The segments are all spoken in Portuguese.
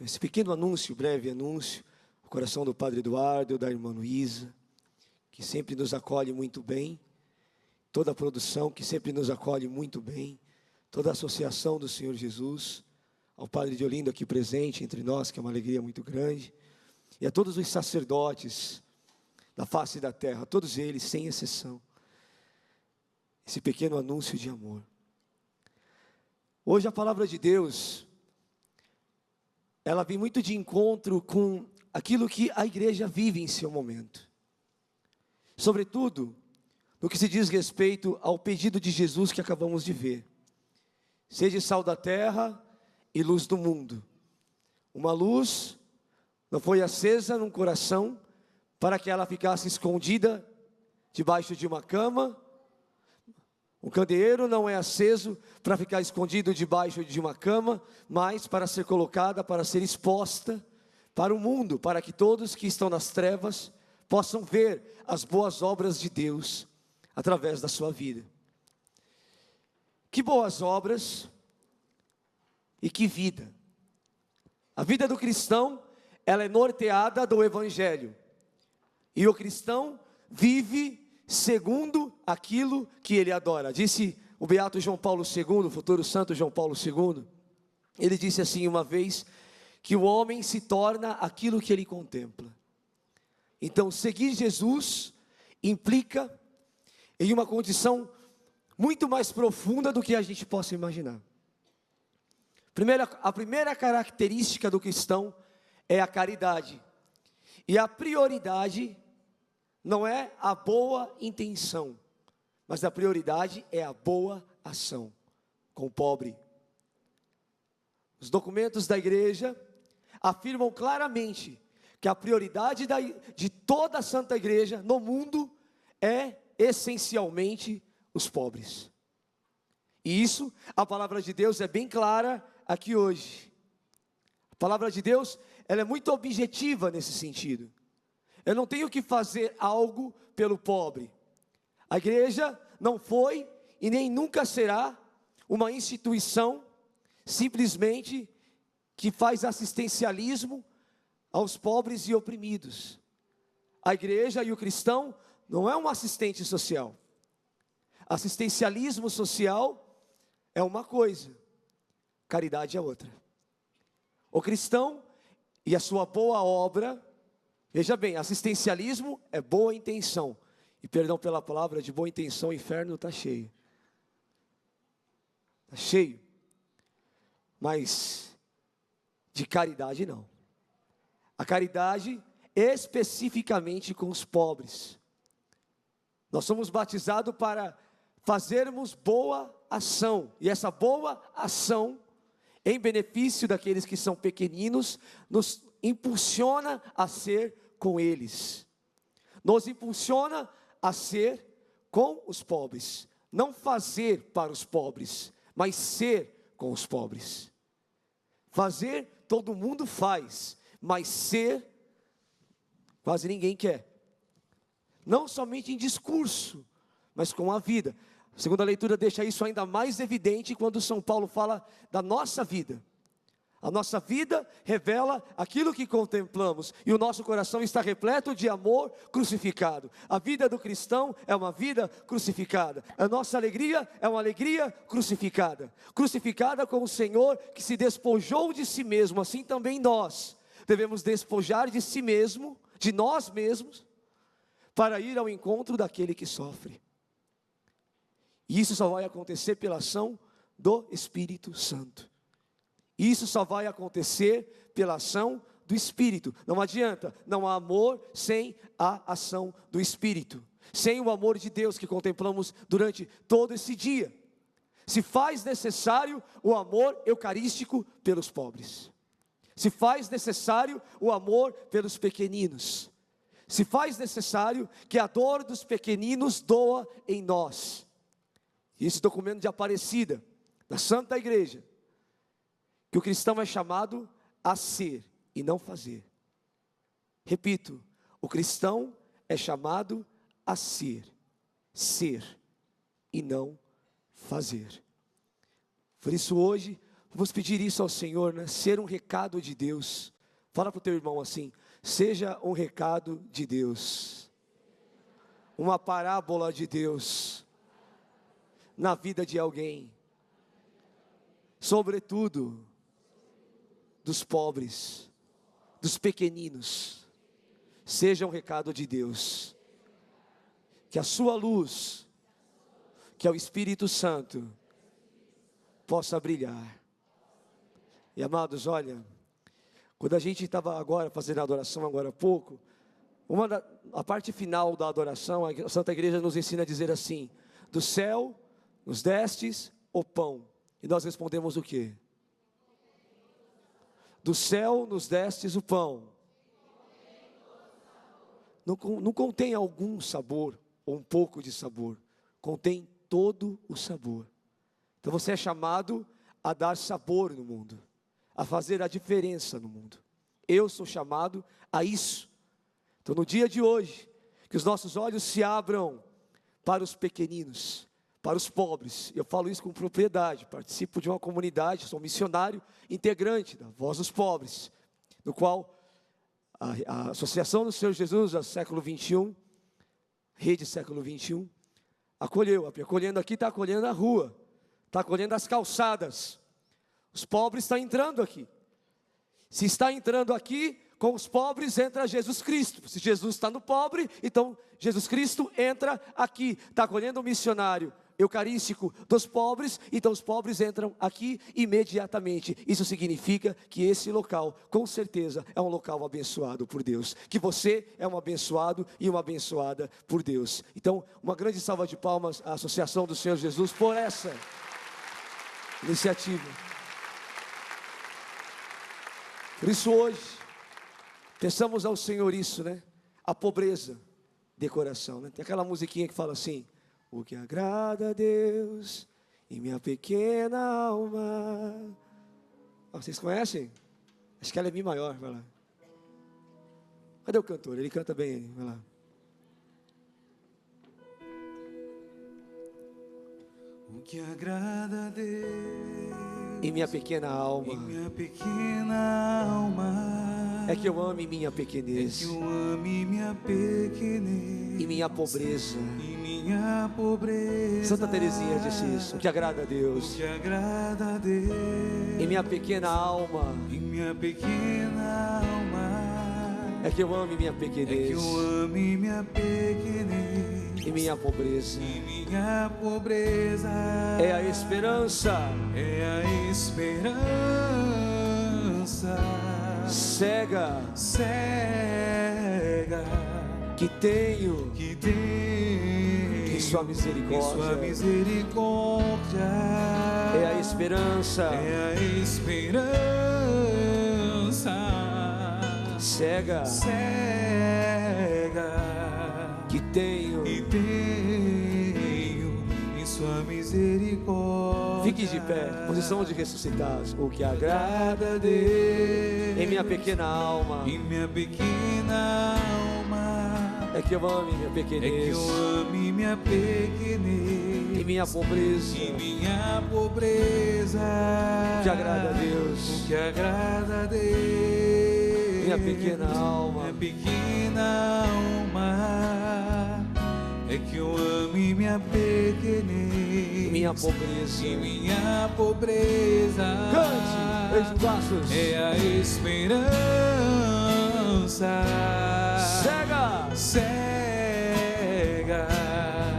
esse pequeno anúncio, breve anúncio, o coração do Padre Eduardo, da irmã Luísa, que sempre nos acolhe muito bem, toda a produção que sempre nos acolhe muito bem, toda a associação do Senhor Jesus, ao Padre de Olinda aqui presente entre nós, que é uma alegria muito grande, e a todos os sacerdotes da face da terra, todos eles, sem exceção, esse pequeno anúncio de amor. Hoje a palavra de Deus, ela vem muito de encontro com aquilo que a igreja vive em seu momento. Sobretudo, no que se diz respeito ao pedido de Jesus que acabamos de ver. Sede sal da terra e luz do mundo. Uma luz não foi acesa num coração para que ela ficasse escondida debaixo de uma cama. Um candeeiro não é aceso para ficar escondido debaixo de uma cama, mas para ser colocada, para ser exposta para o mundo, para que todos que estão nas trevas possam ver as boas obras de Deus através da sua vida. Que boas obras e que vida. A vida do cristão, ela é norteada do Evangelho. E o cristão vive segundo aquilo que ele adora. Disse o beato João Paulo II, o futuro santo João Paulo II. Ele disse assim uma vez, que o homem se torna aquilo que ele contempla. Então, seguir Jesus implica em uma condição muito mais profunda do que a gente possa imaginar. A primeira característica do cristão é a caridade. E a prioridade não é a boa intenção, mas a prioridade é a boa ação com o pobre. Os documentos da igreja afirmam claramente que a prioridade de toda a Santa Igreja no mundo é essencialmente os pobres. E isso, a palavra de Deus é bem clara aqui hoje. A palavra de Deus, ela é muito objetiva nesse sentido. Eu não tenho que fazer algo pelo pobre. A igreja não foi e nem nunca será uma instituição simplesmente que faz assistencialismo aos pobres e oprimidos. A igreja e o cristão não é um assistente social. Assistencialismo social é uma coisa, caridade é outra. O cristão e a sua boa obra, veja bem, assistencialismo é boa intenção. E perdão pela palavra, de boa intenção o inferno está cheio. Está cheio. Mas de caridade não. A caridade especificamente com os pobres. Nós somos batizados para fazermos boa ação. E essa boa ação, em benefício daqueles que são pequeninos, nos impulsiona a ser com eles. Nos impulsiona a ser com os pobres. Não fazer para os pobres, mas ser com os pobres. Fazer, todo mundo faz, mas ser, quase ninguém quer. Não somente em discurso, mas com a vida. A segunda leitura deixa isso ainda mais evidente quando São Paulo fala da nossa vida. A nossa vida revela aquilo que contemplamos, e o nosso coração está repleto de amor crucificado. A vida do cristão é uma vida crucificada. A nossa alegria é uma alegria crucificada. Crucificada com o Senhor que se despojou de si mesmo. Assim também nós devemos despojar de si mesmo, de nós mesmos, para ir ao encontro daquele que sofre. E isso só vai acontecer pela ação do Espírito Santo. Isso só vai acontecer pela ação do Espírito. Não adianta, não há amor sem a ação do Espírito. Sem o amor de Deus que contemplamos durante todo esse dia. Se faz necessário o amor eucarístico pelos pobres. Se faz necessário o amor pelos pequeninos. Se faz necessário que a dor dos pequeninos doa em nós. E esse documento de Aparecida, da Santa Igreja, que o cristão é chamado a ser e não fazer. Repito, o cristão é chamado a ser e não fazer. Por isso hoje, Vamos pedir isso ao Senhor, né? Ser um recado de Deus. Fala para o teu irmão assim: seja um recado de Deus, uma parábola de Deus na vida de alguém, sobretudo dos pobres, dos pequeninos. Seja um recado de Deus, que a sua luz, que é o Espírito Santo, possa brilhar. E amados, olha, quando a gente estava agora fazendo a adoração, agora há pouco, a parte final da adoração, a Santa Igreja nos ensina a dizer assim: do céu nos destes o pão. E nós respondemos o quê? Do céu nos destes o pão. Não contém algum sabor, ou um pouco de sabor, contém todo o sabor. Então você é chamado a dar sabor no mundo, a fazer a diferença no mundo. Eu sou chamado a isso. Então no dia de hoje, que os nossos olhos se abram para os pequeninos, para os pobres. Eu falo isso com propriedade, participo de uma comunidade, sou missionário integrante da Voz dos Pobres, no qual a Associação do Senhor Jesus, do século 21, Rede Século 21, acolhendo aqui, está acolhendo na rua, está acolhendo as calçadas. Os pobres estão entrando aqui. Se está entrando aqui, com os pobres entra Jesus Cristo. Se Jesus está no pobre, então Jesus Cristo entra aqui. Está acolhendo o missionário eucarístico dos pobres, então os pobres entram aqui imediatamente. Isso significa que esse local, com certeza, é um local abençoado por Deus, que você é um abençoado e uma abençoada por Deus. Então, uma grande salva de palmas à Associação do Senhor Jesus por essa iniciativa. Por isso hoje, peçamos ao Senhor isso, né? A pobreza de coração, né? Tem aquela musiquinha que fala assim: o que agrada a Deus em minha pequena alma. Vocês conhecem? Acho que ela é Mi maior, vai lá. Cadê o cantor? Ele canta bem, vai lá. O que agrada a Deus em minha pequena alma, em minha pequena alma, é que eu ame minha pequenez, é que eu ame minha pequenez, e minha pobreza. e minha pobreza. Santa Teresinha disse isso: o que agrada a Deus, o que agrada a Deus em minha pequena alma, em minha pequena alma, é que eu ame minha é que pequenez, eu ame minha pequenez, e minha pobreza. e minha pobreza É a esperança, é a esperança cega, que tenho em sua misericórdia. É a esperança, é a esperança cega, que tenho em sua misericórdia. Fique de pé, posição de ressuscitados. O que agrada a Deus em minha pequena alma, em minha pequena alma, é que eu ame minha é que pequenez, eu ame minha pequenez, e minha pobreza. e minha pobreza. O que agrada a Deus, o que agrada a Deus, minha pequena alma, minha pequena alma, é que eu ame minha pequenez, minha pobreza. e minha pobreza. Cante, beije os braços. É a esperança Cega,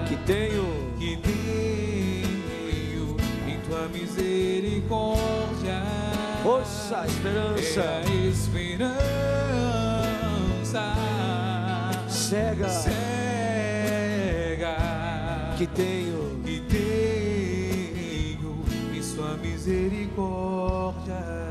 que tenho em tua misericórdia. força, esperança. É a esperança Cega, que tenho em sua misericórdia.